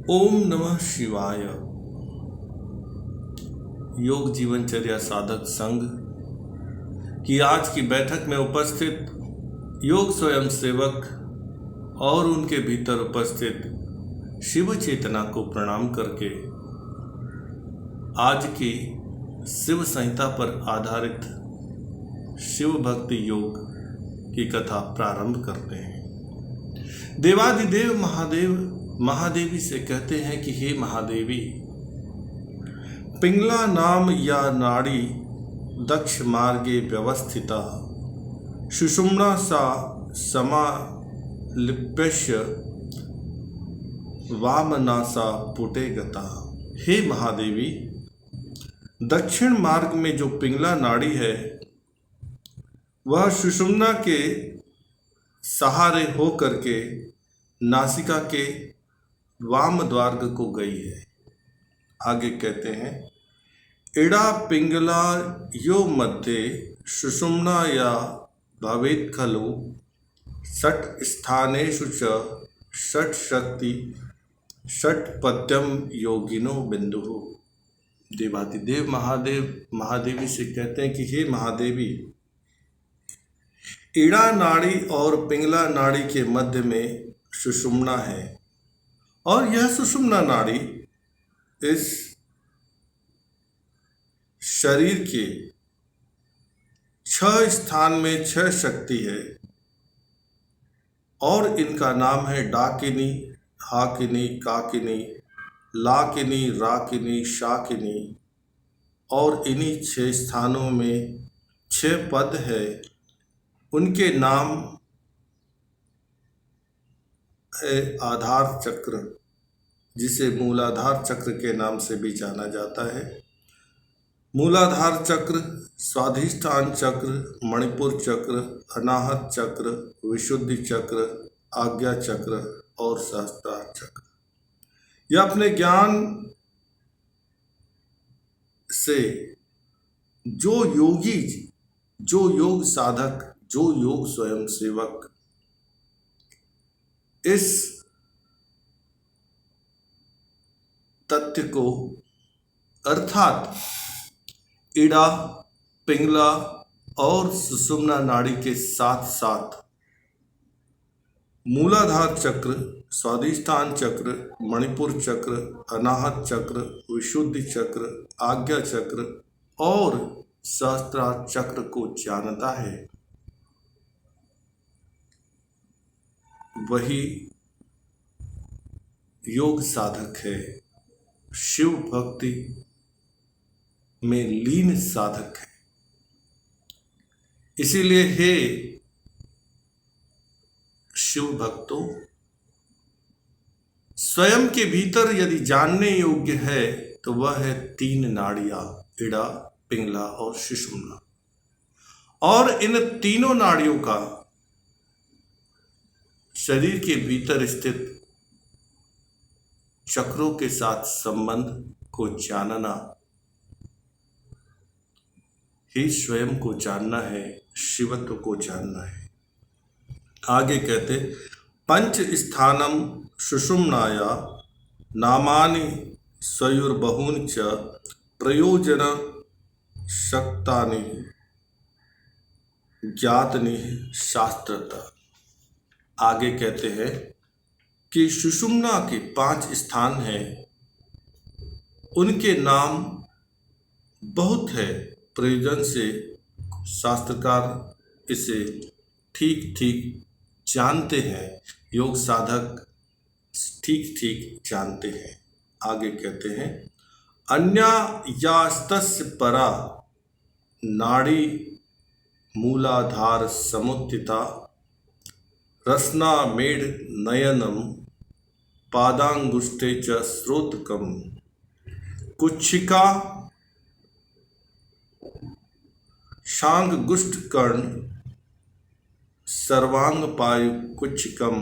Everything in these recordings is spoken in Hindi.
ओम नमः शिवाय। योग जीवनचर्या साधक संघ की आज की बैठक में उपस्थित योग स्वयं सेवक और उनके भीतर उपस्थित शिव चेतना को प्रणाम करके आज की शिव संहिता पर आधारित शिव भक्ति योग की कथा प्रारंभ करते हैं। देवादिदेव महादेव महादेवी से कहते हैं कि हे महादेवी, पिंगला नाम या नाड़ी दक्ष मार्गे व्यवस्थिता सुषुम्ना सा समालिप्यस्य वामनासा पुटे गता। हे महादेवी, दक्षिण मार्ग में जो पिंगला नाड़ी है वह सुषुम्ना के सहारे हो करके नासिका के वाम द्वार को गई है। आगे कहते हैं, इड़ा पिंगला यो मध्य सुषुम्ना या भवेत् खलु षट् स्थानेषु च षट् शक्ति षट् पद्यम योगिनो बिंदु। देवादिदेव महादेव महादेवी से कहते हैं कि हे महादेवी, इड़ा नाड़ी और पिंगला नाड़ी के मध्य में सुषुम्ना है और यह सुषुम्ना नाड़ी इस शरीर के 6 स्थान में 6 शक्ति है और इनका नाम है डाकिनी, हाकिनी, काकिनी, लाकिनी, राकिनी, शाकिनी। और इन्हीं 6 स्थानों में 6 पद है। उनके नाम है आधार चक्र, जिसे मूलाधार चक्र के नाम से भी जाना जाता है। मूलाधार चक्र, स्वाधिष्ठान चक्र, मणिपुर चक्र, अनाहत चक्र, विशुद्धि चक्र, आज्ञा चक्र और सहस्त्रार चक्र। यह अपने ज्ञान से जो योगी, जो योग साधक, जो योग स्वयं सेवक इस तथ्य को अर्थात इड़ा, पिंगला और सुषुम्ना नाड़ी के साथ साथ मूलाधार चक्र, स्वाधिष्ठान चक्र, मणिपुर चक्र, अनाहत चक्र, विशुद्धि चक्र, आज्ञा चक्र और सहस्त्रार चक्र को जानता है, वही योग साधक है, शिव भक्ति में लीन साधक है। इसीलिए हे शिव भक्तों, स्वयं के भीतर यदि जानने योग्य है तो वह है 3 नाड़ियां, इड़ा, पिंगला और सुषुम्ना। और इन तीनों नाड़ियों का शरीर के भीतर स्थित चक्रों के साथ संबंध को जानना ही स्वयं को जानना है, शिवत्व को जानना है। आगे कहते, पंच स्थानम सुषुम्नाया नामानि स्वयुर्बहूनि च प्रयोजन शक्तानि ज्ञातनि शास्त्रतः। आगे कहते हैं कि सुषुम्ना के 5 स्थान हैं, उनके नाम बहुत है, प्रयोजन से शास्त्रकार इसे ठीक ठीक जानते हैं, योग साधक ठीक ठीक जानते हैं। आगे कहते हैं, अन्यायास्तस्य परा नाड़ी मूलाधार समुत्थिता रसना मेढ़ नयनम पादांगुष्ठे च श्रोत्रकम कुच्छिका शांगुष्ठ कर्ण सर्वांग पायु कुच्छिकम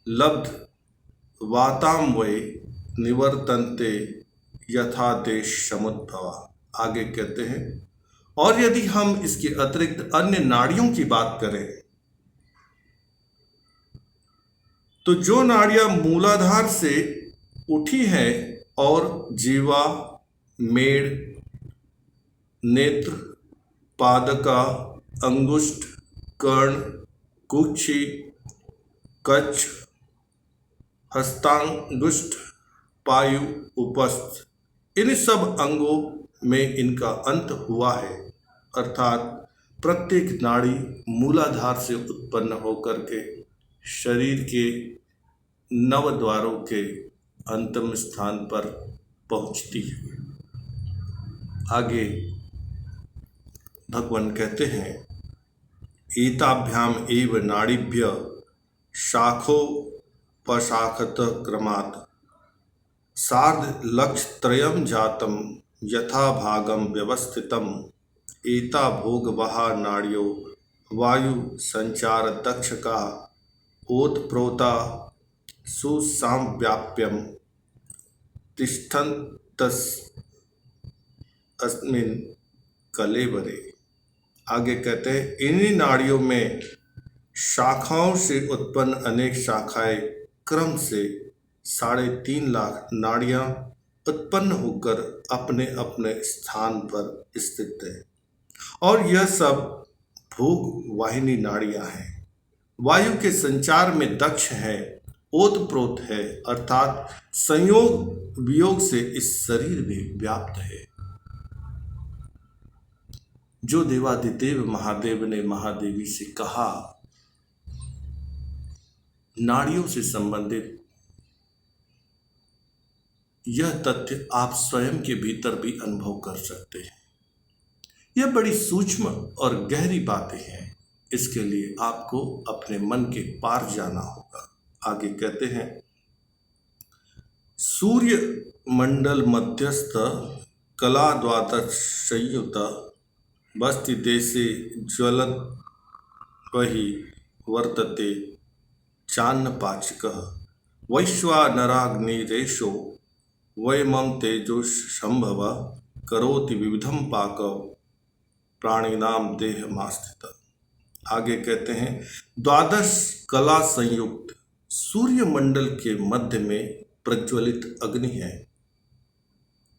लब्ध वातामवे निवर्तन्ते यथा देश समुद्भवा। आगे कहते हैं, और यदि हम इसके अतिरिक्त अन्य नाड़ियों की बात करें तो जो नाड़ियां मूलाधार से उठी है और जीवा, मेड़, नेत्र, पादका, अंगुष्ठ, कर्ण, कुक्षि, कच्छ, हस्तांगुष्ठ, पायु, उपस्थ, इन सब अंगों में इनका अंत हुआ है। अर्थात प्रत्येक नाड़ी मूलाधार से उत्पन्न होकर के शरीर के नव द्वारों के अंतिम स्थान पर पहुंचती है। आगे भगवान कहते हैं, एताभ्याम एव नाड़ीभ्य शाखोपशाखत क्रमात् सार्ध लक्ष त्रयम जातम यथा भागम व्यवस्थितम एता भोग वहा नाड़ियो वायु संचार दक्ष का ओतप्रोता सुसाम्व्याप्यम तिष्ठन्तस् अस्मिन् कलेवरे। आगे कहते हैं, इन्हीं नाड़ियों में शाखाओं से उत्पन्न अनेक शाखाएं क्रम से 3.5 लाख नाड़ियां उत्पन्न होकर अपने अपने स्थान पर स्थित है और यह सब भोग वाहिनी नाड़ियां हैं। वायु के संचार में दक्ष है, ओतप्रोत है, अर्थात संयोग वियोग से इस शरीर में व्याप्त है। जो देवादिदेव महादेव ने महादेवी से कहा, नाड़ियों से संबंधित यह तथ्य आप स्वयं के भीतर भी अनुभव कर सकते हैं। यह बड़ी सूक्ष्म और गहरी बातें हैं। इसके लिए आपको अपने मन के पार जाना होगा। आगे कहते हैं, सूर्य मंडल मध्यस्थ कला द्वादश संयुत बस्ति देशे ज्वलत वही वर्तते चान्न पाचकः वैश्वानराग्निरेषो वयमं तेजोशंभव करोति विविधम पाक प्राणिनाम देहमास्थित। आगे कहते हैं, द्वादश कला संयुक्त सूर्य मंडल के मध्य में प्रज्वलित अग्नि है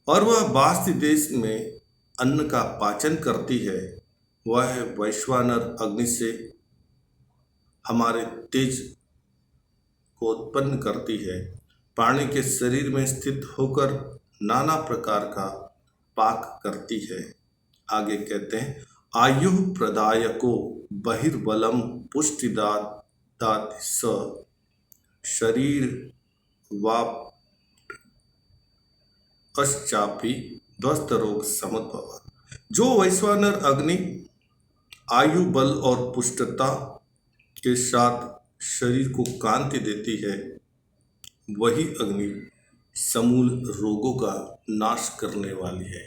और वह बास्ति देश में अन्न का पाचन करती है। वह वैश्वानर अग्नि से हमारे तेज को उत्पन्न करती है। प्राणी के शरीर में स्थित होकर नाना प्रकार का पाक करती है। आगे कहते हैं, आयु प्रदायको बहिर्बलम पुष्टिदात स शरीर वाप अश्चापि ध्वस्त रोग समुद्भव। जो वैश्वानर अग्नि आयु, बल और पुष्टता के साथ शरीर को कांति देती है, वही अग्नि समूल रोगों का नाश करने वाली है।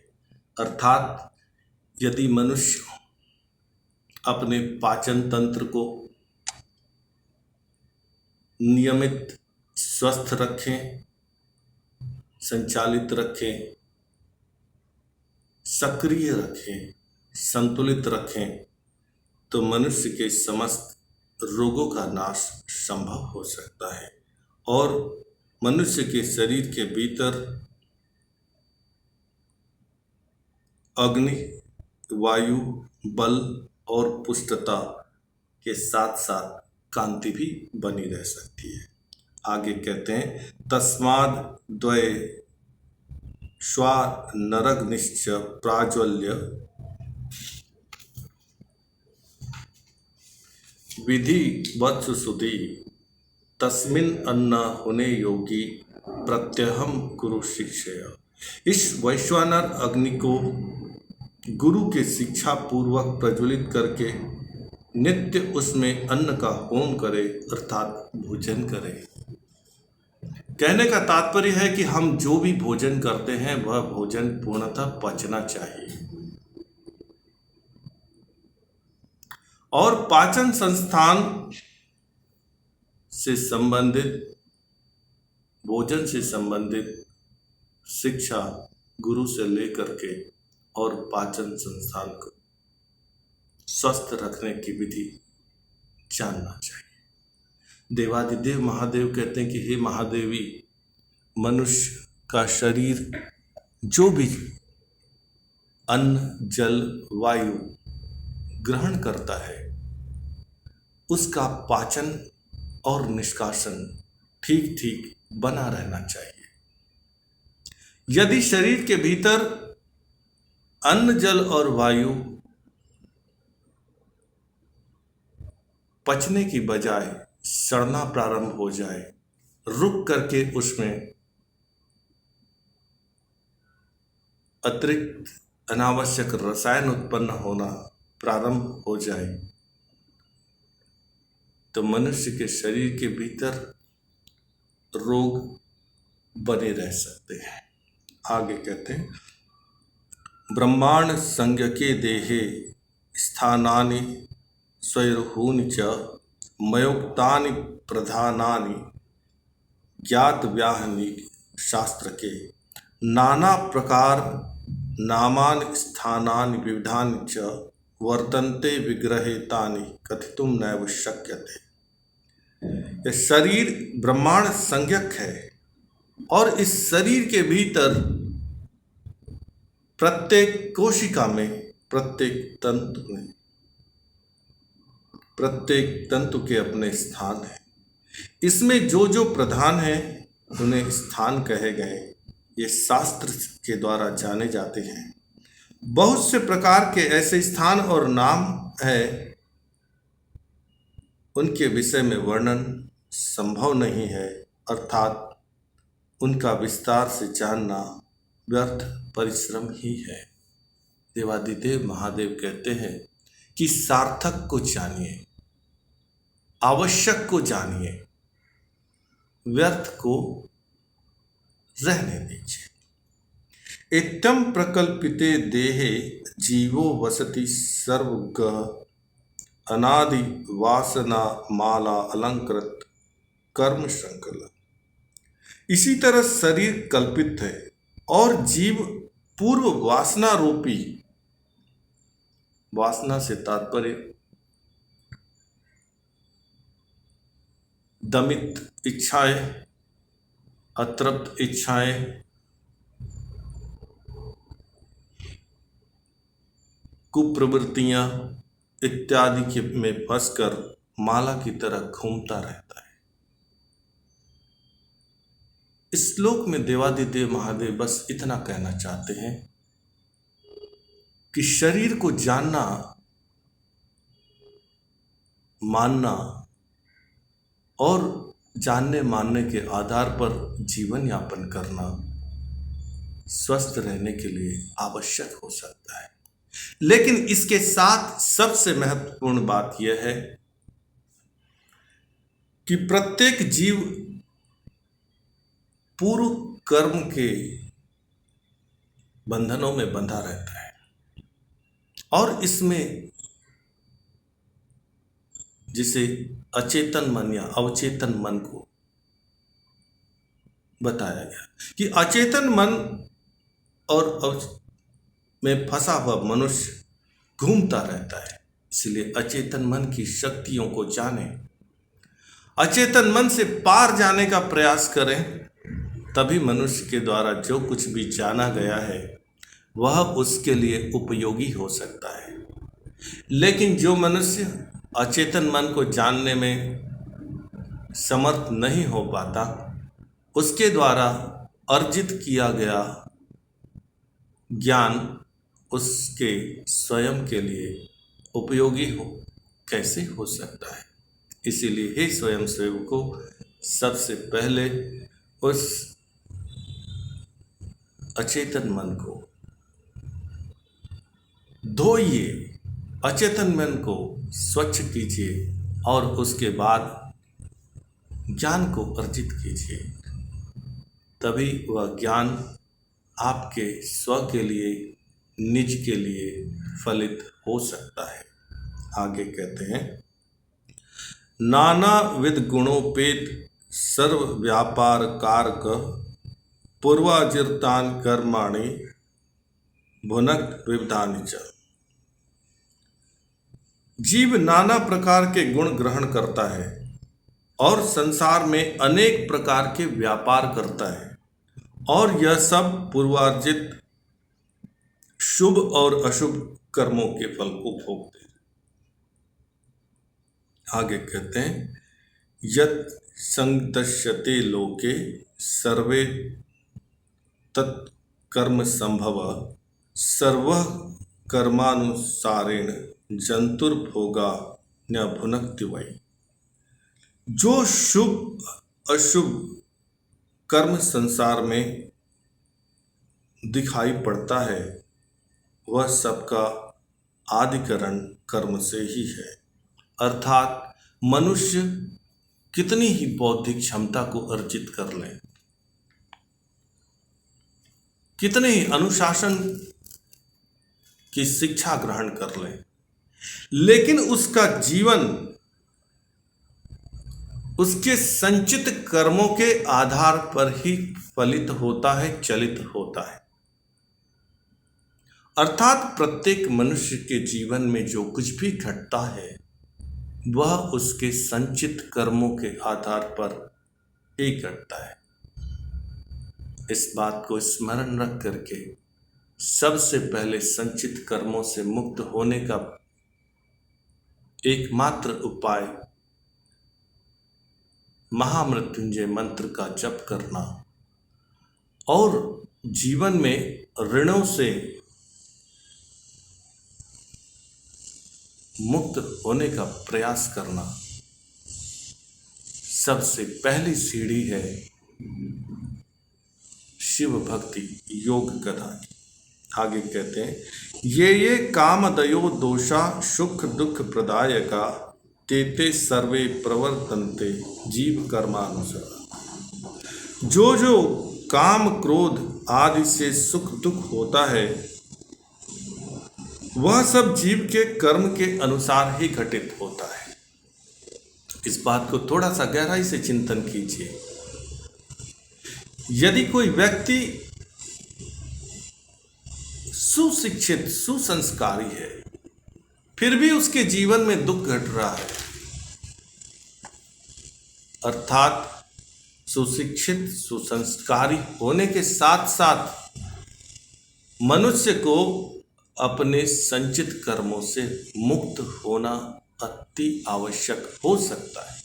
अर्थात यदि मनुष्य अपने पाचन तंत्र को नियमित स्वस्थ रखें, संचालित रखें, सक्रिय रखें, संतुलित रखें, तो मनुष्य के समस्त रोगों का नाश संभव हो सकता है और मनुष्य के शरीर के भीतर अग्नि, वायु, बल और पुष्टता के साथ साथ कांति भी बनी रह सकती है। आगे कहते हैं, तस्माद् द्वये श्वा नरग्निश्च प्राज्वल्य विधि वत्सु सुधी तस्मिन् अन्न होने योगी प्रत्यहम गुरु शिक्षया। इस वैश्वानर अग्नि को गुरु के शिक्षा पूर्वक प्रज्वलित करके नित्य उसमें अन्न का होम करे, अर्थात भोजन करे। कहने का तात्पर्य है कि हम जो भी भोजन करते हैं वह भोजन पूर्णतः पचना चाहिए और पाचन संस्थान से संबंधित, भोजन से संबंधित शिक्षा गुरु से लेकर के और पाचन संस्थान को स्वस्थ रखने की विधि जानना चाहिए। देवादिदेव महादेव कहते हैं कि हे महादेवी, मनुष्य का शरीर जो भी अन्न जल वायु ग्रहण करता है उसका पाचन और निष्कासन ठीक ठीक बना रहना चाहिए। यदि शरीर के भीतर अन्न जल और वायु पचने की बजाय सड़ना प्रारंभ हो जाए, रुक करके उसमें अतिरिक्त अनावश्यक रसायन उत्पन्न होना प्रारंभ हो जाए, तो मनुष्य के शरीर के भीतर रोग बने रह सकते हैं। आगे कहते हैं, ब्रह्मांड संज्ञके देहे स्थानानि स्वैर्हूनि च मयोक्तानि प्रधानानि ज्ञात व्याहनि शास्त्र के नाना प्रकार नामानि स्थानानि विविधानि च वर्तन्ते विग्रहे तानि कथितुम नैव शक्यते। यह शरीर ब्रह्मांड संज्ञक है और इस शरीर के भीतर प्रत्येक कोशिका में, प्रत्येक तंतु के अपने स्थान हैं। इसमें जो जो प्रधान हैं उन्हें स्थान कहे गए, ये शास्त्र के द्वारा जाने जाते हैं। बहुत से प्रकार के ऐसे स्थान और नाम है, उनके विषय में वर्णन संभव नहीं है, अर्थात उनका विस्तार से जानना व्यर्थ परिश्रम ही है। देवादिदेव महादेव कहते हैं कि सार्थक को जानिए, आवश्यक को जानिए, व्यर्थ को रहने दीजिए। इत्थं प्रकल्पिते देहे जीवो वसति सर्वगः अनादि वासना माला अलंकृत कर्म श्रृंखला। इसी तरह शरीर कल्पित है और जीव पूर्व वासना रूपी, वासना से तात्पर्य दमित इच्छाएं, अतृप्त इच्छाएं, कुप्रवृत्तियां इत्यादि के में फंसकर माला की तरह घूमता रहता है। इस श्लोक में देवादिदेव महादेव बस इतना कहना चाहते हैं कि शरीर को जानना, मानना और जानने मानने के आधार पर जीवन यापन करना स्वस्थ रहने के लिए आवश्यक हो सकता है। लेकिन इसके साथ सबसे महत्वपूर्ण बात यह है कि प्रत्येक जीव पूर्व कर्म के बंधनों में बंधा रहता है और इसमें जिसे अचेतन मन या अवचेतन मन को बताया गया कि अचेतन मन और में फंसा हुआ मनुष्य घूमता रहता है। इसलिए अचेतन मन की शक्तियों को जाने, अचेतन मन से पार जाने का प्रयास करें, तभी मनुष्य के द्वारा जो कुछ भी जाना गया है वह उसके लिए उपयोगी हो सकता है। लेकिन जो मनुष्य अचेतन मन को जानने में समर्थ नहीं हो पाता, उसके द्वारा अर्जित किया गया ज्ञान उसके स्वयं के लिए उपयोगी कैसे हो सकता है। इसीलिए हे स्वयं सेवकों, सबसे पहले उस अचेतन मन को धोइए, अचेतन मन को स्वच्छ कीजिए और उसके बाद ज्ञान को अर्जित कीजिए। तभी वह ज्ञान आपके स्व के लिए, निज के लिए फलित हो सकता है। आगे कहते हैं, नाना विध गुणोपेत सर्व व्यापार कारक पूर्वाजिरतान कर्माणि भुनक्त विविधानि च। जीव नाना प्रकार के गुण ग्रहण करता है और संसार में अनेक प्रकार के व्यापार करता है। और यह सब पूर्वार्जित शुभ और अशुभ कर्मों के फल को भोगते हैं। आगे कहते हैं यत् संगदश्यते लोके सर्वे तत्कर्म संभव सर्वः कर्मानुसारेण जंतुर्भोगा न भुनक्ति वै। जो शुभ अशुभ कर्म संसार में दिखाई पड़ता है वह सबका आदिकरण कर्म से ही है। अर्थात मनुष्य कितनी ही बौद्धिक क्षमता को अर्जित कर ले, कितने ही अनुशासन की शिक्षा ग्रहण कर ले, लेकिन उसका जीवन उसके संचित कर्मों के आधार पर ही फलित होता है, चलित होता है। अर्थात प्रत्येक मनुष्य के जीवन में जो कुछ भी घटता है वह उसके संचित कर्मों के आधार पर ही घटता है। इस बात को स्मरण रख करके सबसे पहले संचित कर्मों से मुक्त होने का एकमात्र उपाय महामृत्युंजय मंत्र का जप करना और जीवन में ऋणों से मुक्त होने का प्रयास करना सबसे पहली सीढ़ी है शिव भक्ति योग गदा की। आगे कहते हैं ये कामदयो दोषा सुख दुख प्रदायका तेते सर्वे प्रवर्तन्ते जीव कर्मानुसार। जो काम क्रोध आदि से सुख दुख होता है वह सब जीव के कर्म के अनुसार ही घटित होता है। इस बात को थोड़ा सा गहराई से चिंतन कीजिए। यदि कोई व्यक्ति सुशिक्षित सुसंस्कारी है फिर भी उसके जीवन में दुख घट रहा है, अर्थात सुशिक्षित सुसंस्कारी होने के साथ साथ मनुष्य को अपने संचित कर्मों से मुक्त होना अति आवश्यक हो सकता है।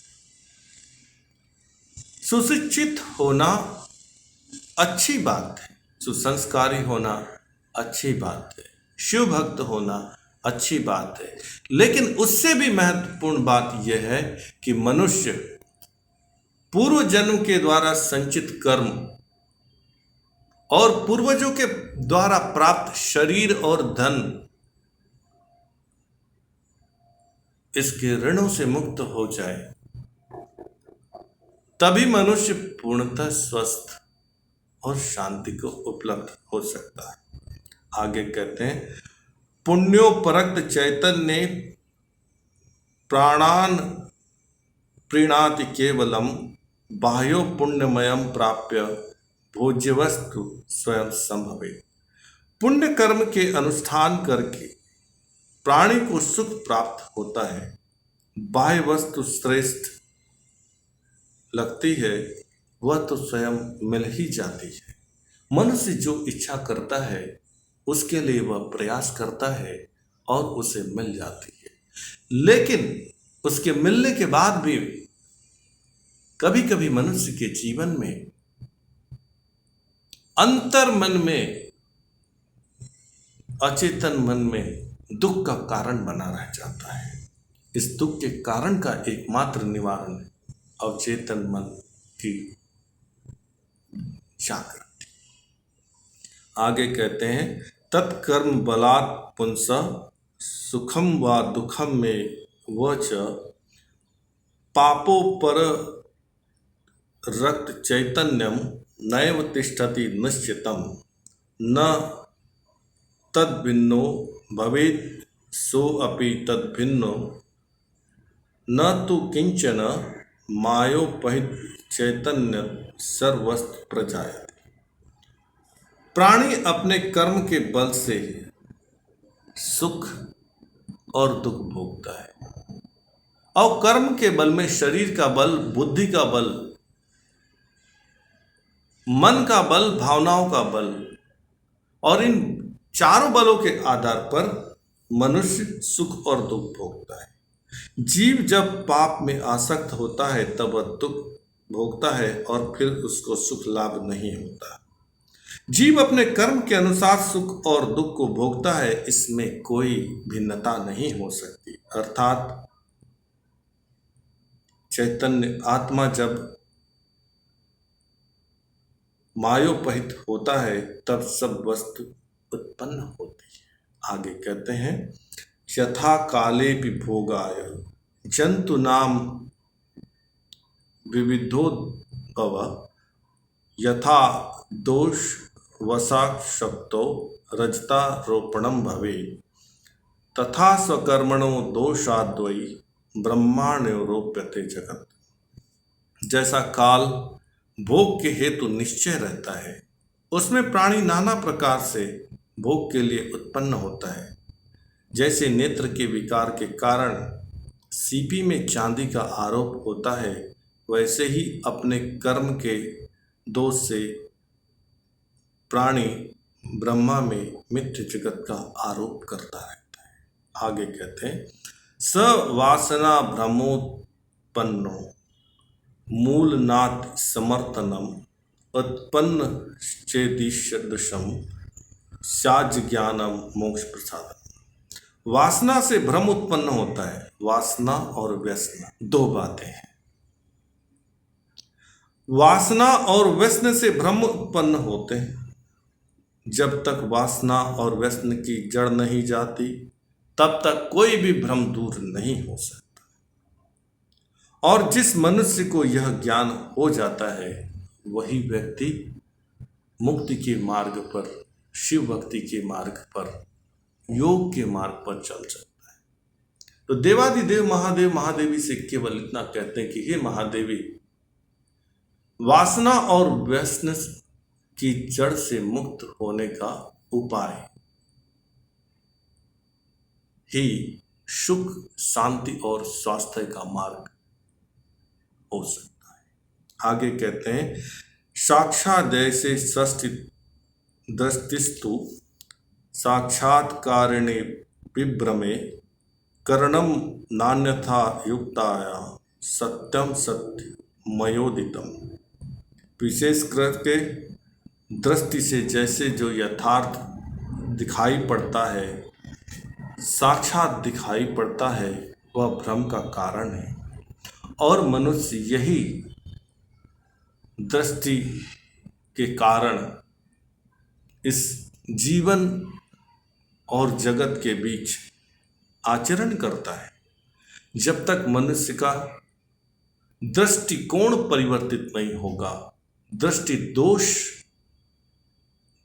सुशिक्षित होना अच्छी बात है, सुसंस्कारी होना अच्छी बात है, शिव भक्त होना अच्छी बात है, लेकिन उससे भी महत्वपूर्ण बात यह है कि मनुष्य पूर्व जन्म के द्वारा संचित कर्म और पूर्वजों के द्वारा प्राप्त शरीर और धन इसके ऋणों से मुक्त हो जाए, तभी मनुष्य पूर्णतः स्वस्थ और शांति को उपलब्ध हो सकता है। आगे कहते हैं पुण्योपरक्त चैतन्य प्राणान प्रीणाति केवलम बाह्यो पुण्यमयम प्राप्य भोज्यवस्तु स्वयं संभवे। पुण्य कर्म के अनुष्ठान करके प्राणी को सुख प्राप्त होता है, बाह्य वस्तु श्रेष्ठ लगती है वह तो स्वयं मिल ही जाती है। मनुष्य जो इच्छा करता है उसके लिए वह प्रयास करता है और उसे मिल जाती है, लेकिन उसके मिलने के बाद भी कभी कभी मनुष्य के जीवन में अंतर मन में अचेतन मन में दुख का कारण बना रह जाता है। इस दुख के कारण का एकमात्र निवारण अवचेतन मन की जागृति। आगे कहते हैं तत्कर्म बलात् पुंसः सुखम व दुखम में वच पापोपर रक्त चैतन्यम नैव तिष्ठति निश्चितम न तद्भिन्नो भवेत् सो अपि तद्भिन्नो न तो किंचन मायोपहित चैतन्य सर्वस्त्र प्रजायते। प्राणी अपने कर्म के बल से सुख और दुख भोगता है और कर्म के बल में शरीर का बल, बुद्धि का बल मन का बल, भावनाओं का बल, और इन चारों बलों के आधार पर मनुष्य सुख और दुख भोगता है। जीव जब पाप में आसक्त होता है तब वह दुख भोगता है और फिर उसको सुख लाभ नहीं होता। जीव अपने कर्म के अनुसार सुख और दुख को भोगता है, इसमें कोई भिन्नता नहीं हो सकती। अर्थात चैतन्य आत्मा जब मायोपहित होता है तब सब वस्तु उत्पन्न होती है। आगे कहते हैं, यथा काले भोगाय जंतु नाम विविधोद्भव यथा दोष वशाशक्तो रजतारोपणम भवे तथा स्वकर्मणो दोषाद्वै ब्रह्माण्योरोप्यते जगत। जैसा काल भोग के हेतु निश्चय रहता है, उसमें प्राणी नाना प्रकार से भोग के लिए उत्पन्न होता है। जैसे नेत्र के विकार के कारण सीपी में चांदी का आरोप होता है, वैसे ही अपने कर्म के दोष से प्राणी ब्रह्मा में मिथ्य जगत का आरोप करता रहता है। आगे कहते हैं, स वासना भ्रमोत्पन्नो मूलनाथ समर्थनम उत्पन्न चेदिशदशम साज ज्ञानम मोक्ष प्रसादम। वासना से भ्रम उत्पन्न होता है। वासना और व्यसन दो बातें हैं। वासना और व्यसन से भ्रम उत्पन्न होते हैं। जब तक वासना और व्यसन की जड़ नहीं जाती तब तक कोई भी भ्रम दूर नहीं हो सकता। और जिस मनुष्य को यह ज्ञान हो जाता है वही व्यक्ति मुक्ति के मार्ग पर, शिव भक्ति के मार्ग पर, योग के मार्ग पर चल सकता है। तो देवादिदेव महादेव महादेवी से केवल इतना कहते हैं कि हे महादेवी, वासना और व्यसन की जड़ से मुक्त होने का उपाय ही सुख, शांति और स्वास्थ्य का मार्ग हो सकता है। आगे कहते हैं, साक्षादय से षष्ठी दृष्टिस्तु साक्षात्कारिणे विभ्रमे करणम नान्यथा युक्ताया सत्यम सत्य मयोदितम। विशेष करके दृष्टि से जैसे जो यथार्थ दिखाई पड़ता है, साक्षात दिखाई पड़ता है, वह भ्रम का कारण है। और मनुष्य यही दृष्टि के कारण इस जीवन और जगत के बीच आचरण करता है। जब तक मनुष्य का दृष्टिकोण परिवर्तित नहीं होगा, दृष्टि दोष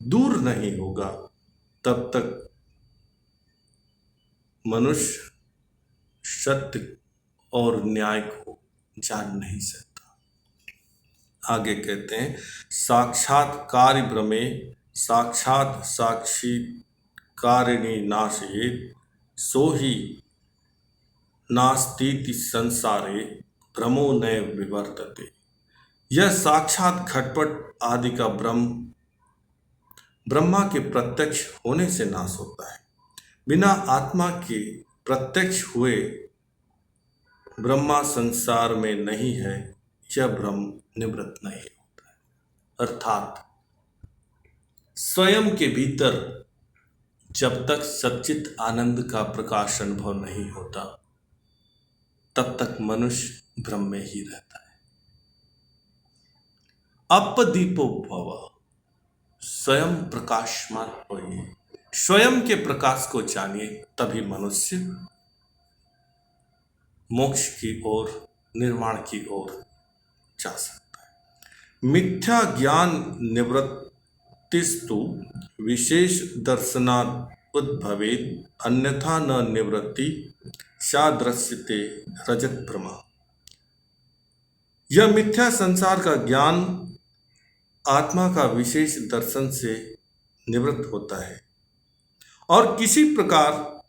दूर नहीं होगा, तब तक मनुष्य सत्य और न्याय को जान नहीं सकता। आगे कहते हैं, साक्षात्कार भ्रमे साक्षात साक्षी कारिणी नाशयेत सो ही नास्तीति संसारे भ्रमो नैव विवर्तते। यह साक्षात घटपट आदि का ब्रह्मा के प्रत्यक्ष होने से नाश होता है। बिना आत्मा के प्रत्यक्ष हुए ब्रह्मा संसार में नहीं है, यह भ्रम निवृत्त नहीं होता है। अर्थात स्वयं के भीतर जब तक सच्चित आनंद का प्रकाश अनुभव नहीं होता तब तक मनुष्य भ्रम में ही रहता है। अपदीपो भव, स्वयं प्रकाशमान होइए, स्वयं के प्रकाश को जानिए, तभी मनुष्य मोक्ष की ओर, निर्वाण की ओर जा सकता है। मिथ्या ज्ञान निवृत्तिस्तु विशेष दर्शनात् उद्भवेत् अन्यथा न निवृत्ति सादृश्यते रजत भ्रमा। यह मिथ्या संसार का ज्ञान आत्मा का विशेष दर्शन से निवृत्त होता है और किसी प्रकार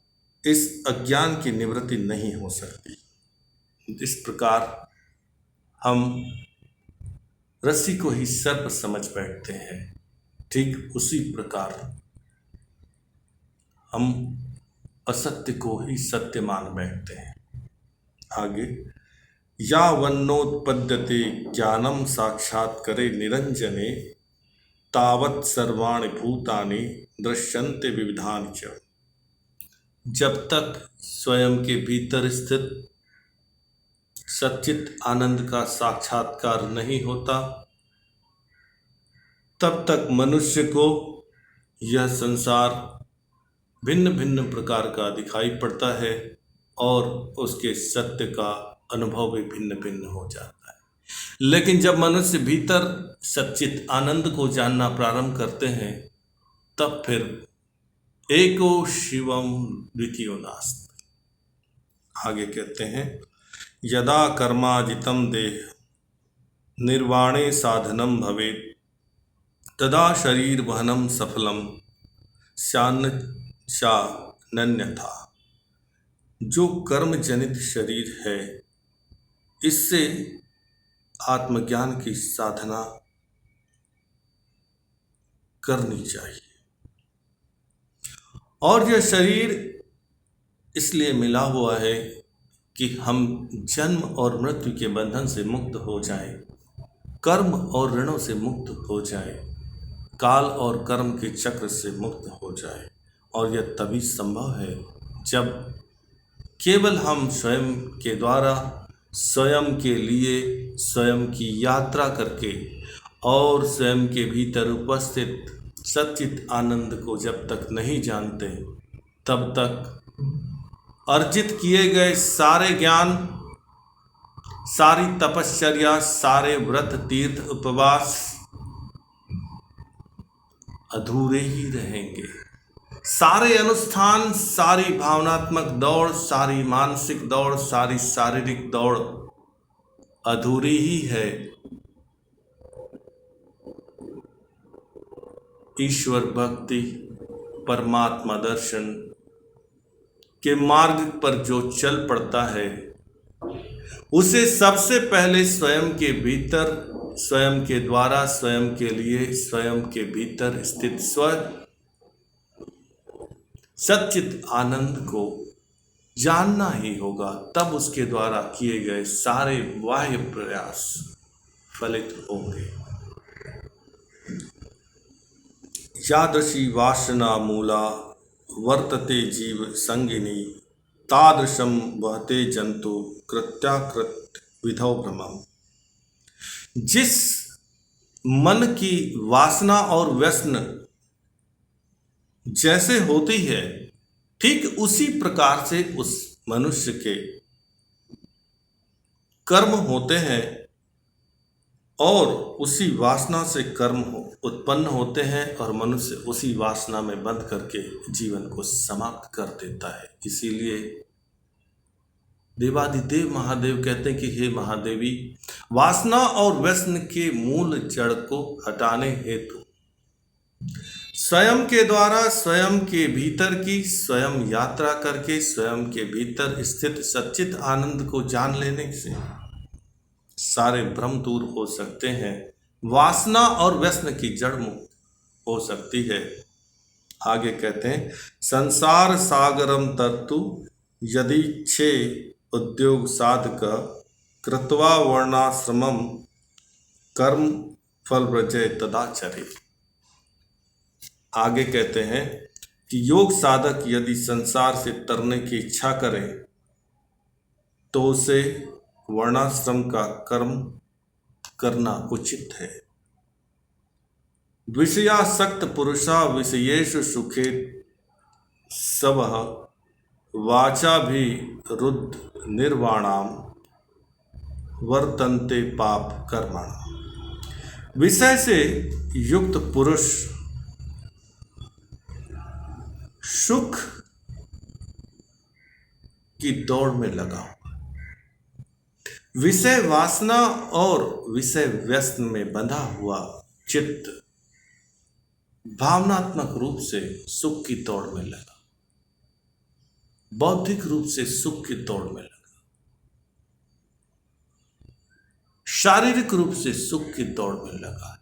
इस अज्ञान की निवृत्ति नहीं हो सकती। इस प्रकार हम रस्सी को ही सर्प समझ बैठते हैं, ठीक उसी प्रकार हम असत्य को ही सत्य मान बैठते हैं। आगे, या वन्नोत्पद्यते ज्ञानम साक्षात्करे निरंजने तावत् सर्वाणि भूतानि दृश्यन्ते विविधानि च। जब तक स्वयं के भीतर स्थित सच्चित आनंद का साक्षात्कार नहीं होता, तब तक मनुष्य को यह संसार भिन्न भिन्न प्रकार का दिखाई पड़ता है और उसके सत्य का अनुभव भी भिन्न भिन्न हो जाता है। लेकिन जब मनुष्य भीतर सच्चित आनंद को जानना प्रारंभ करते हैं, तब फिर एको शिवम द्वितीयो नास्ति। आगे कहते हैं, यदा कर्माजितं देह निर्वाणे साधनम भवेत् तदा शरीर वहनम सफलम शानन्यथा। जो कर्म जनित शरीर है, इससे आत्मज्ञान की साधना करनी चाहिए। और यह शरीर इसलिए मिला हुआ है कि हम जन्म और मृत्यु के बंधन से मुक्त हो जाएं, कर्म और ऋणों से मुक्त हो जाएं, काल और कर्म के चक्र से मुक्त हो जाएं। और यह तभी संभव है जब केवल हम स्वयं के द्वारा, स्वयं के लिए, स्वयं की यात्रा करके और स्वयं के भीतर उपस्थित सच्चित आनंद को जब तक नहीं जानते, तब तक अर्जित किए गए सारे ज्ञान, सारी तपश्चर्या, सारे व्रत, तीर्थ, उपवास अधूरे ही रहेंगे। सारे अनुष्ठान, सारी भावनात्मक दौड़, सारी मानसिक दौड़, सारी शारीरिक दौड़ अधूरी ही है। ईश्वर भक्ति, परमात्मा दर्शन के मार्ग पर जो चल पड़ता है, उसे सबसे पहले स्वयं के भीतर, स्वयं के द्वारा, स्वयं के लिए, स्वयं के भीतर स्थित स्व सच्चित आनंद को जानना ही होगा। तब उसके द्वारा किए गए सारे बाह्य प्रयास फलित होंगे। यादृशी वासना मूला वर्तते जीव संगिनी तादृशम वहते जंतु कृत्याकृत विधौ भ्रमम्। जिस मन की वासना और व्यसन जैसे होती है, ठीक उसी प्रकार से उस मनुष्य के कर्म होते हैं और उसी वासना से कर्म उत्पन्न होते हैं और मनुष्य उसी वासना में बंध करके जीवन को समाप्त कर देता है। इसीलिए देवादिदेव महादेव कहते हैं कि हे महादेवी, वासना और व्यसन के मूल जड़ को हटाने हेतु स्वयं के द्वारा, स्वयं के भीतर की स्वयं यात्रा करके स्वयं के भीतर स्थित सच्चित आनंद को जान लेने से सारे भ्रम दूर हो सकते हैं। वासना और व्यसन की जड़ मुक्त हो सकती है। आगे कहते हैं, संसार सागरम तरतु यदि छे उद्योग साधक कृत्वा वर्णाश्रमम कर्म फल व्रजे तदाचरे। आगे कहते हैं कि योग साधक यदि संसार से तरने की इच्छा करे तो उसे वर्णाश्रम का कर्म करना उचित है। विषयासक्त पुरुषा विषयेषु सुखे सबह वाचा भी रुद्ध निर्वाणाम वर्तन्ते पाप कर्मण। विषय से युक्त पुरुष सुख की दौड़ में लगा हुआ, विषय वासना और विषय व्यसन में बंधा हुआ चित्त भावनात्मक रूप से सुख की दौड़ में लगा, बौद्धिक रूप से सुख की दौड़ में लगा, शारीरिक रूप से सुख की दौड़ में लगा है,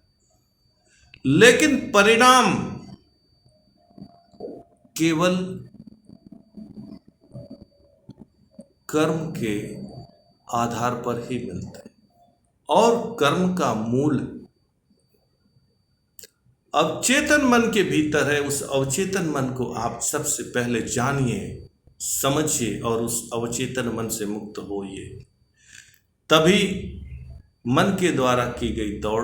लेकिन परिणाम केवल कर्म के आधार पर ही मिलता है, और कर्म का मूल अवचेतन मन के भीतर है। उस अवचेतन मन को आप सबसे पहले जानिए, समझिए और उस अवचेतन मन से मुक्त होइए। तभी मन के द्वारा की गई दौड़,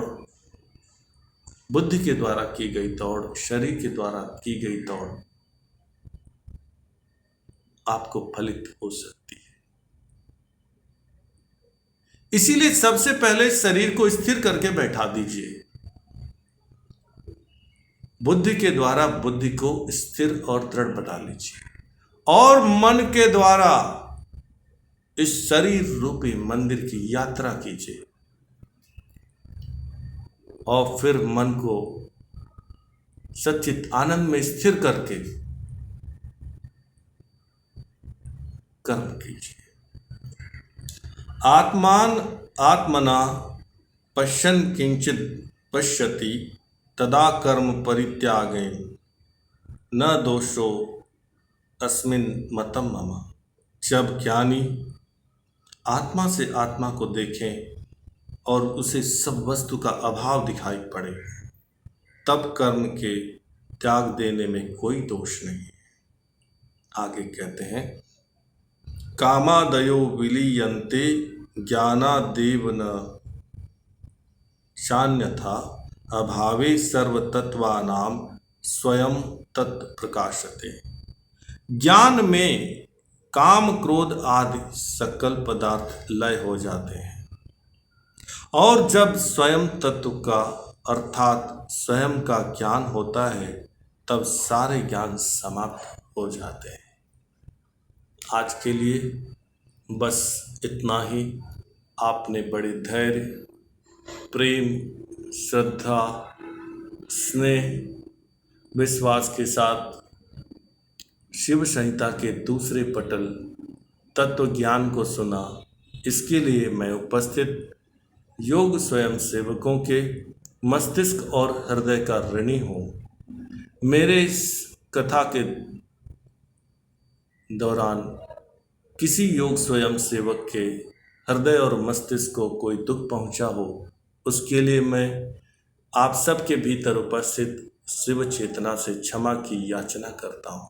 बुद्धि के द्वारा की गई दौड़, शरीर के द्वारा की गई दौड़ आपको फलित हो सकती है। इसीलिए सबसे पहले शरीर को स्थिर करके बैठा दीजिए। बुद्धि के द्वारा बुद्धि को स्थिर और दृढ़ बना लीजिए, और मन के द्वारा इस शरीर रूपी मंदिर की यात्रा कीजिए, और फिर मन को सच्चित आनंद में स्थिर करके कर्म कीजिए। आत्मना पश्यन् किंचित पश्यति तदा कर्म परित्यागेन न दोषो अस्मिन् मतम मम। जब ज्ञानी आत्मा से आत्मा को देखें और उसे सब वस्तु का अभाव दिखाई पड़े, तब कर्म के त्याग देने में कोई दोष नहीं है। आगे कहते हैं, कामादयो विलीयन्ते ज्ञानादेव न चान्यथा अभावे सर्वतत्वानां स्वयं तत्प्रकाशते। ज्ञान में काम क्रोध आदि सकल पदार्थ लय हो जाते हैं, और जब स्वयं तत्व का अर्थात स्वयं का ज्ञान होता है, तब सारे ज्ञान समाप्त हो जाते हैं। आज के लिए बस इतना ही। आपने बड़े धैर्य, प्रेम, श्रद्धा, स्नेह, विश्वास के साथ शिव संहिता के दूसरे पटल तत्व ज्ञान को सुना। इसके लिए मैं उपस्थित योग स्वयं सेवकों के मस्तिष्क और हृदय का ऋणी हूँ। मेरे इस कथा के दौरान किसी योग स्वयं सेवक के हृदय और मस्तिष्क को कोई दुख पहुँचा हो, उसके लिए मैं आप सबके भीतर उपस्थित शिव चेतना से क्षमा की याचना करता हूँ।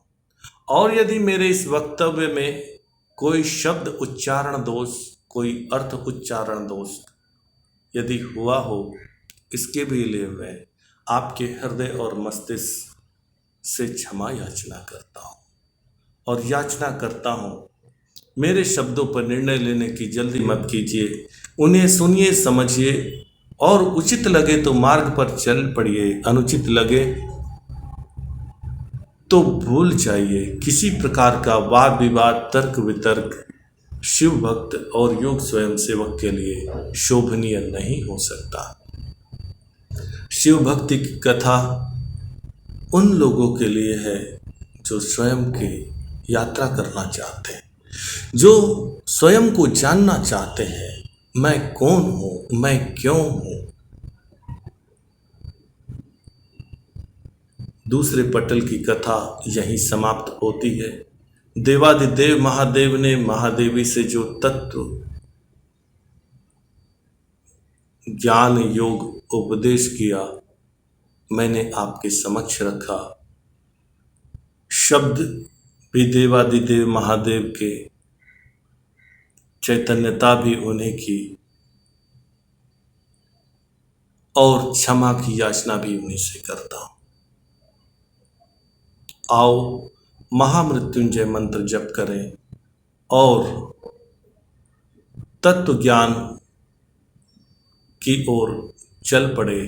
और यदि मेरे इस वक्तव्य में कोई शब्द उच्चारण दोष, कोई अर्थ उच्चारण दोष यदि हुआ हो, इसके भी लिए मैं आपके हृदय और मस्तिष्क से क्षमा याचना करता हूँ, और याचना करता हूँ मेरे शब्दों पर निर्णय लेने की जल्दी मत कीजिए। उन्हें सुनिए, समझिए, और उचित लगे तो मार्ग पर चल पड़िए, अनुचित लगे तो भूल जाइए। किसी प्रकार का वाद विवाद, तर्क वितर्क शिव भक्त और योग स्वयं सेवक के लिए शोभनीय नहीं हो सकता। शिव भक्ति की कथा उन लोगों के लिए है जो स्वयं की यात्रा करना चाहते हैं, जो स्वयं को जानना चाहते हैं, मैं कौन हूँ, मैं क्यों हूँ। दूसरे पटल की कथा यहीं समाप्त होती है। देवादिदेव महादेव ने महादेवी से जो तत्व ज्ञान योग उपदेश किया, मैंने आपके समक्ष रखा। शब्द भी देवादिदेव महादेव के, चैतन्यता भी उन्हीं की, और क्षमा की याचना भी उन्हीं से करता हूँ। आओ महामृत्युंजय मंत्र जप करें और तत्व ज्ञान की ओर चल पड़े।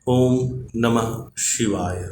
ओम नमः शिवाय।